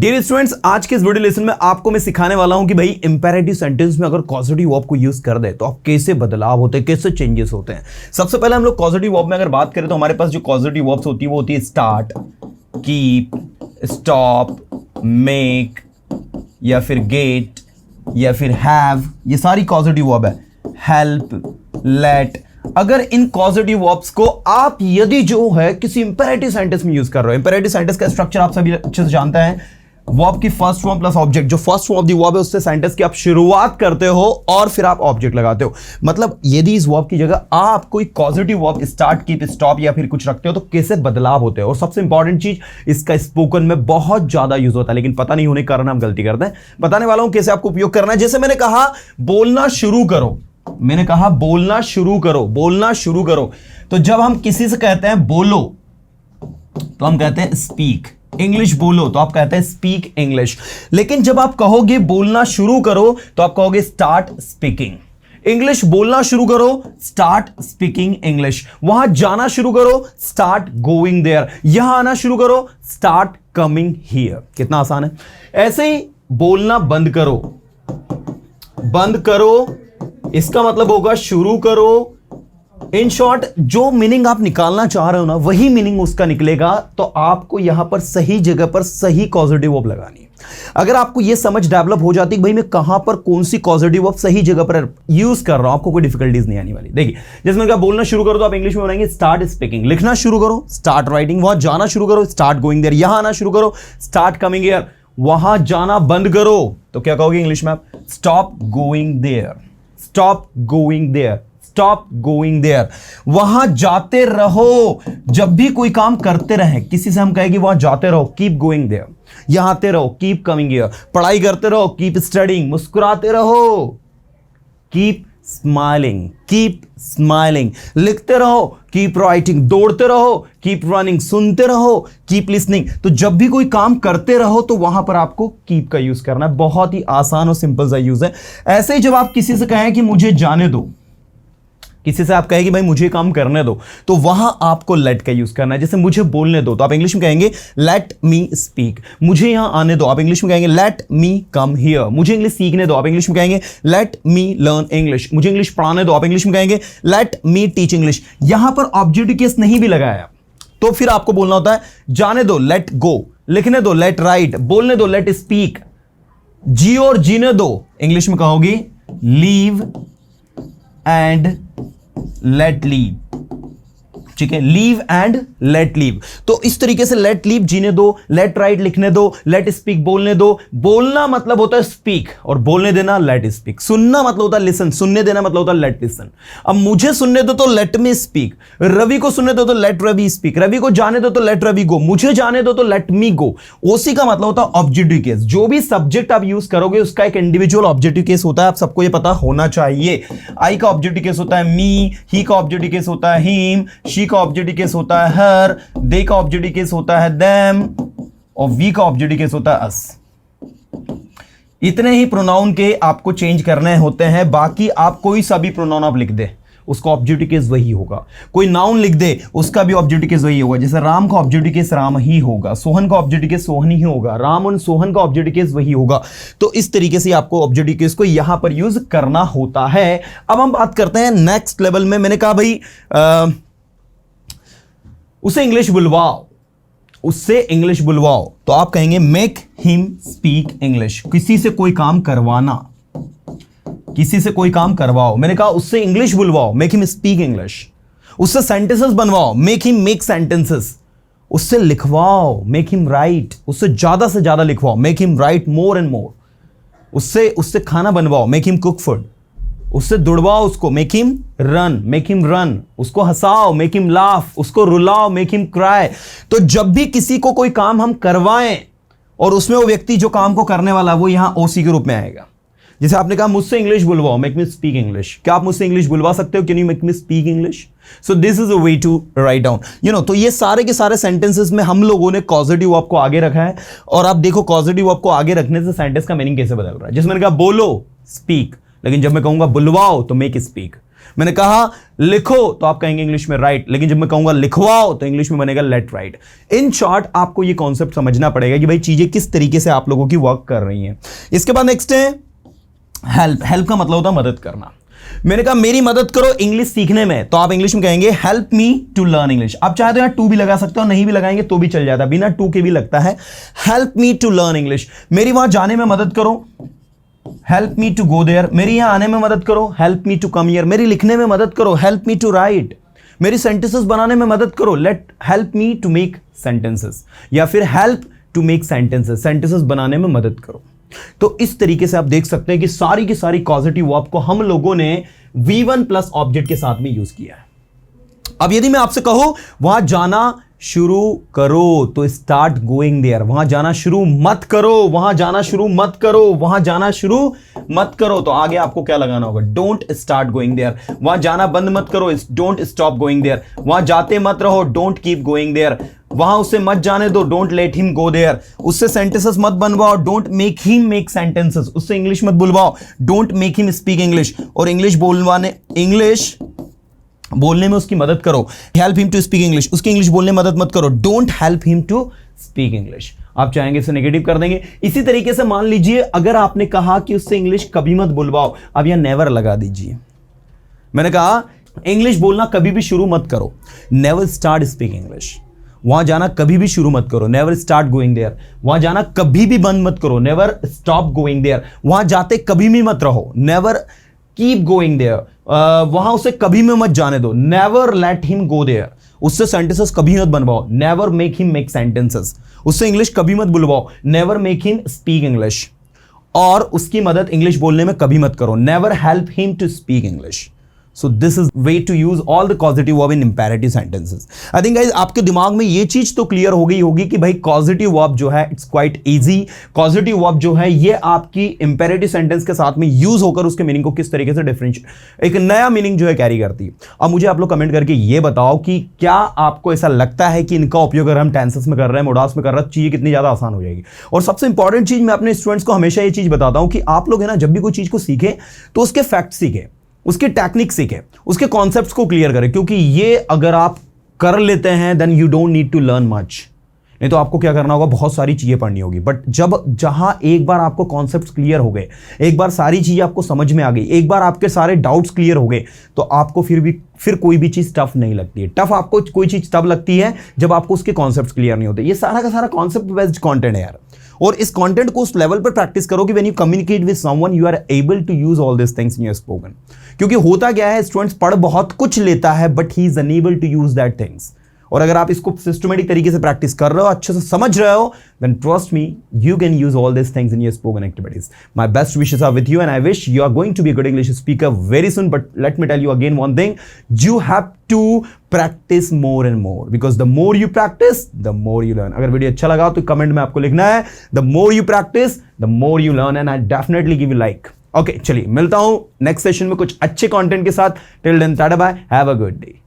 Dear students, आज के इस वीडियो लेसन में आपको मैं सिखाने वाला हूं कि भाई इंपेरेटिव सेंटेंस में अगर कॉजेटिव वर्ब को यूज कर दे तो आप कैसे बदलाव होते हैं, कैसे चेंजेस होते हैं। सबसे पहले हम लोग कॉजेटिव वर्ब में अगर बात करें तो हमारे पास जो कॉजेटिव वर्ब्स होती है वो होती है स्टार्ट, कीप, स्टॉप, मेक या फिर गेट या फिर हैव, ये सारी कॉजेटिव वर्ब है। Help, let. अगर इन कॉजेटिव वर्ब्स को आप यदि जो है किसी इंपेरेटिव सेंटेंस में यूज कर रहे हो, इंपेरेटिव सेंटेंस का स्ट्रक्चर आप सभी अच्छे से जानते हैं, वर्ब की फर्स्ट फॉर्म प्लस ऑब्जेक्ट, जो first form of the verb है उससे सेंटेंस की आप शुरुआत करते हो और फिर आप ऑब्जेक्ट लगाते हो। मतलब यदि इस वर्ब की जगह आप कोई positive verb start, keep, stop या फिर कुछ रखते हो तो कैसे बदलाव होते हैं। और सबसे इंपॉर्टेंट चीज, इसका स्पोकन में बहुत ज्यादा यूज होता है, लेकिन पता नहीं होने के कारण हम गलती करते हैं। बताने वाला हूं कैसे आपको उपयोग करना है। जैसे मैंने कहा बोलना शुरू करो, मैंने कहा बोलना शुरू करो, बोलना शुरू करो। तो जब हम किसी से कहते हैं बोलो तो हम कहते हैं स्पीक। इंग्लिश बोलो तो आप कहते हैं स्पीक इंग्लिश। लेकिन जब आप कहोगे बोलना शुरू करो तो आप कहोगे स्टार्ट स्पीकिंग इंग्लिश। बोलना शुरू करो, स्टार्ट स्पीकिंग इंग्लिश। वहां जाना शुरू करो, स्टार्ट गोइंग देयर। यहां आना शुरू करो, स्टार्ट कमिंग हियर। कितना आसान है। ऐसे ही बोलना बंद करो, बंद करो इसका मतलब होगा शुरू करो। इन शॉर्ट जो मीनिंग आप निकालना चाह रहे हो ना, वही मीनिंग उसका निकलेगा। तो आपको यहां पर सही जगह पर सही कॉजेटिव वर्ब लगानी है। अगर आपको यह समझ डेवलप हो जाती है भाई मैं कहां पर कौन सी कॉजेटिव वर्ब सही जगह पर यूज कर रहा हूं, आपको कोई डिफिकल्टीज नहीं आने वाली। देखिए, जैसे मैंने कहा बोलना शुरू करो तो आप इंग्लिश में बनाएंगे स्टार्ट स्पीकिंग। लिखना शुरू करो, स्टार्ट राइटिंग। वहां जाना शुरू करो, स्टार्ट गोइंग देयर। यहां आना शुरू करो, स्टार्ट कमिंग हियर। वहां जाना बंद करो तो क्या कहोगे इंग्लिश में आप? Stop going there, stop going there, stop going there. वहां जाते रहो, जब भी कोई काम करते रहे, किसी से हम कहेंगे वहां जाते रहो, कीप गोइंग देयर। यहां आते रहो, कीप कमिंग हियर। पढ़ाई करते रहो, कीप स्टडिंग। मुस्कुराते रहो, कीप स्माइलिंग, कीप स्माइलिंग। लिखते रहो, कीप राइटिंग। दौड़ते रहो, कीप रनिंग। सुनते रहो, कीप लिसनिंग। तो जब भी कोई काम करते रहो तो वहां पर आपको कीप का यूज करना है। बहुत ही आसान और सिंपल सा यूज है। ऐसे ही जब आप किसी से कहें कि मुझे जाने दो, किसी से आप कहें कि भाई मुझे काम करने दो, तो वहां आपको लेट का यूज करना है। जैसे मुझे बोलने दो तो आप इंग्लिश में कहेंगे लेट मी स्पीक। मुझे यहां आने दो, आप इंग्लिश में कहेंगे लेट मी कम हियर। मुझे इंग्लिश सीखने दो, आप इंग्लिश में कहेंगे लेट मी लर्न इंग्लिश। मुझे इंग्लिश पढ़ाने दो, आप इंग्लिश में कहेंगे लेट मी टीच इंग्लिश। यहां पर ऑब्जेक्टिव केस नहीं भी लगाया तो फिर आपको बोलना होता है जाने दो, लेट गो। लिखने दो, लेट राइट। बोलने दो, लेट स्पीक। जियो और जीने दो, इंग्लिश में कहोगे लीव एंड लेट लीव। ठीक है, लीव एंड लेट लीव। तो इस तरीके से लेट लीव जीने दो, लेट राइट लिखने दो, लेट स्पीक बोलने दो। बोलना मतलब होता है स्पीक और बोलने देना लेट स्पीक। सुनना मतलब होता है लिसन, सुनने देना मतलब होता है लेट लिसन। अब मुझे सुनने दो तो लेट मी स्पीक। रवि को सुनने दो तो लेट रवि स्पीक। रवि को जाने दो तो लेट रवि गो। मुझे जाने दो तो लेट मी गो। ओसी का मतलब होता है ऑब्जेक्टिव केस। जो भी सब्जेक्ट आप यूज करोगे उसका एक इंडिविजुअल ऑब्जेक्टिव केस होता है, आप सबको ये पता होना चाहिए। आई का ऑब्जेक्टिव केस होता है मी, ही का ऑब्जेक्टिव केस होता है हिम, शी का ऑब्जेक्टिव केस होता है हर, दे का ऑब्जेक्टिव केस होता है देम और वी का ऑब्जेक्टिव केस होता है अस। इतने ही प्रोनाउन के आपको चेंज करने होते हैं। बाकी आप कोई सा भी प्रोनाउन आप लिख दे उसका ऑब्जेक्टिव केस वही होगा। कोई नाउन लिख दे उसका भी ऑब्जेक्टिव केस वही होगा। जैसे राम का ऑब्जेक्टिव केस राम ही होगा, सोहन का ऑब्जेक्टिव केस सोहन ही होगा, राम और सोहन का ऑब्जेक्टिव केस वही होगा। तो इस तरीके से आपको ऑब्जेक्टिव केस को यहां पर यूज करना होता है। अब हम बात करते हैं नेक्स्ट लेवल में। मैंने कहा भाई उसे इंग्लिश बुलवाओ, उससे इंग्लिश बुलवाओ, तो आप कहेंगे मेक हिम स्पीक इंग्लिश। किसी से कोई काम करवाना, किसी से कोई काम करवाओ। मैंने कहा उससे इंग्लिश बुलवाओ, मेक हिम स्पीक इंग्लिश। उससे सेंटेंसेस बनवाओ, मेक हिम मेक सेंटेंसेस। उससे लिखवाओ, मेक हिम राइट। उससे ज्यादा से ज्यादा लिखवाओ, make him write more and more. उससे खाना बनवाओ, मेक हिम कुक फूड। उससे दुड़वाओ उसको, make him run, make him run. उसको हंसाओ, मेक हिम लाफ। उसको रुलाओ, मेक हिम क्राई। तो जब भी किसी को कोई काम हम करवाएं और उसमें वो व्यक्ति जो काम को करने वाला वो यहां ओसी के रूप में आएगा। जैसे आपने कहा मुझसे इंग्लिश बुलवाओ, मेक मी स्पीक इंग्लिश। क्या आप मुझसे इंग्लिश बुलवा सकते हो? Can you make me speak English? So this is a way to write down. तो ये सारे के सारे सेंटेंसेस में हम लोगों ने कॉजेटिव वर्ब को आगे रखा है। और आप देखो कॉजेटिव वर्ब को आगे रखने से सेंटेंस का मीनिंग कैसे बदल रहा है। जैसे मैंने कहा बोलो, स्पीक, लेकिन जब मैं कहूंगा बुलवाओ तो मेक स्पीक। मैंने कहा लिखो तो आप कहेंगे इंग्लिश में राइट, लेकिन जब मैं कहूंगा लिखवाओ तो इंग्लिश में बनेगा लेट राइट। इन शॉर्ट आपको ये कॉन्सेप्ट समझना पड़ेगा कि भाई चीजें किस तरीके से आप लोगों की वर्क कर रही हैं। इसके बाद नेक्स्ट है हेल्प। हेल्प का मतलब होता है मदद करना। मैंने कहा मेरी मदद करो इंग्लिश सीखने में, तो आप इंग्लिश में कहेंगे help me to learn English. आप चाहे तो यहाँ टू भी लगा सकते हो, नहीं भी लगाएंगे तो भी चल जाता है, बिना टू के भी लगता है। Help me to learn English, मेरी वहां जाने में मदद करो, help me to go there. मेरी यहां आने में मदद करो, help me to come here. मेरी लिखने में मदद करो, हेल्प मी टू राइट। मेरी सेंटेंसेस बनाने में मदद करो, help me to make sentences, या फिर help to make sentences, sentences बनाने में मदद करो। तो इस तरीके से आप देख सकते हैं कि सारी की सारी कॉजेटिव वर्ब को हम लोगों ने V1 प्लस ऑब्जेक्ट के साथ में यूज किया है। अब यदि मैं आपसे कहूं वहां जाना शुरू करो, तो स्टार्ट गोइंग देयर। वहां जाना शुरू मत करो, वहां जाना शुरू मत करो, वहां जाना शुरू मत करो, तो आगे आपको क्या लगाना होगा? Don't start going there. वहां जाना बंद मत करो, डोंट स्टॉप गोइंग देयर। वहां जाते मत रहो, डोंट कीप गोइंग देयर। वहां उसे मत जाने दो, don't let him go there. उससे सेंटेंसेस मत बनवाओ, don't make him make sentences. उससे इंग्लिश मत बुलवाओ, don't make him speak English. और इंग्लिश बोलने में उसकी मदद करो, help him to speak English. उसकी इंग्लिश बोलने में मदद मत करो, don't help him to speak English. आप चाहेंगे इसे नेगेटिव कर देंगे। इसी तरीके से मान लीजिए अगर आपने कहा कि उससे इंग्लिश कभी मत बुलवाओ, अब यहां नेवर लगा दीजिए। मैंने कहा इंग्लिश बोलना कभी भी शुरू मत करो, नेवर स्टार्ट स्पीक इंग्लिश। वहां जाना कभी भी शुरू मत करो, नेवर स्टार्ट गोइंग देयर। वहां जाना कभी भी बंद मत करो, नेवर स्टॉप गोइंग देयर। वहां जाते कभी भी मत रहो, नेवर कीप गोइंग देयर। वहां उसे कभी में मत जाने दो, never let him go there. उससे सेंटेंसेस कभी मत बनवाओ, never make him make sentences. उससे इंग्लिश कभी मत बुलवाओ, never make him speak English. और उसकी मदद इंग्लिश बोलने में कभी मत करो, never help him to speak English. So this is way to use all the causative verb in imperative sentences. I think guys आपके दिमाग में ये चीज तो क्लियर हो गई होगी कि भाई causative verb जो है it's quite easy. Causative verb जो है ये आपकी imperative sentence के साथ में यूज होकर उसके मीनिंग को किस तरीके से डिफरेंशिएट, एक नया मीनिंग जो है कैरी करती है। अब मुझे आप लोग कमेंट करके ये बताओ कि क्या आपको ऐसा लगता है कि इनका उपयोग अगर हम टेंसेस में कर रहे हैं, मोडास में कर रहे हैं, तो चीजें कितनी ज्यादा आसान हो जाएगी। और सबसे इंपॉर्टेंट चीज मैं अपने स्टूडेंट्स को हमेशा ये चीज बताता हूं कि आप लोग है ना जब भी कोई चीज को सीखें तो उसके फैक्ट सीखें, उसके टेक्निक सीखें, उसके कॉन्सेप्ट्स को क्लियर करें, क्योंकि ये अगर आप कर लेते हैं then you don't need to learn much. नहीं तो आपको क्या करना होगा, बहुत सारी चीजें पढ़नी होगी। बट जहां एक बार आपको कॉन्सेप्ट्स क्लियर हो गए, एक बार सारी चीजें आपको समझ में आ गई, एक बार आपके सारे डाउट्स क्लियर हो गए, तो आपको फिर कोई भी चीज टफ नहीं लगती है। टफ आपको कोई चीज तब लगती है जब आपको उसके कॉन्सेप्ट्स क्लियर नहीं होते। ये सारा का सारा कॉन्सेप्ट बेस्ड कंटेंट है यार, और इस कंटेंट को उस लेवल पर प्रैक्टिस करो कि when you communicate with someone you are able to use all this things in your spoken. क्योंकि होता क्या है, स्टूडेंट्स पढ़ बहुत कुछ लेता है but he is unable to use that things. और अगर आप इसको सिस्टमेटिक तरीके से प्रैक्टिस कर रहे हो, अच्छे से समझ रहे हो, then trust me, you can use all these things in your spoken activities. My best wishes are with you and I wish you are going to be a good English speaker very soon. But let me tell you again one thing, you have to practice more and more, because the more you practice, the more you learn. अगर video अच्छा लगा तो comment में आपको लिखना है the more you practice, the more you learn, and I definitely give you like. Okay, चलिए मिलता हूं नेक्स्ट सेशन में कुछ अच्छे कंटेंट के साथ. Till then, tata bye, have a good day.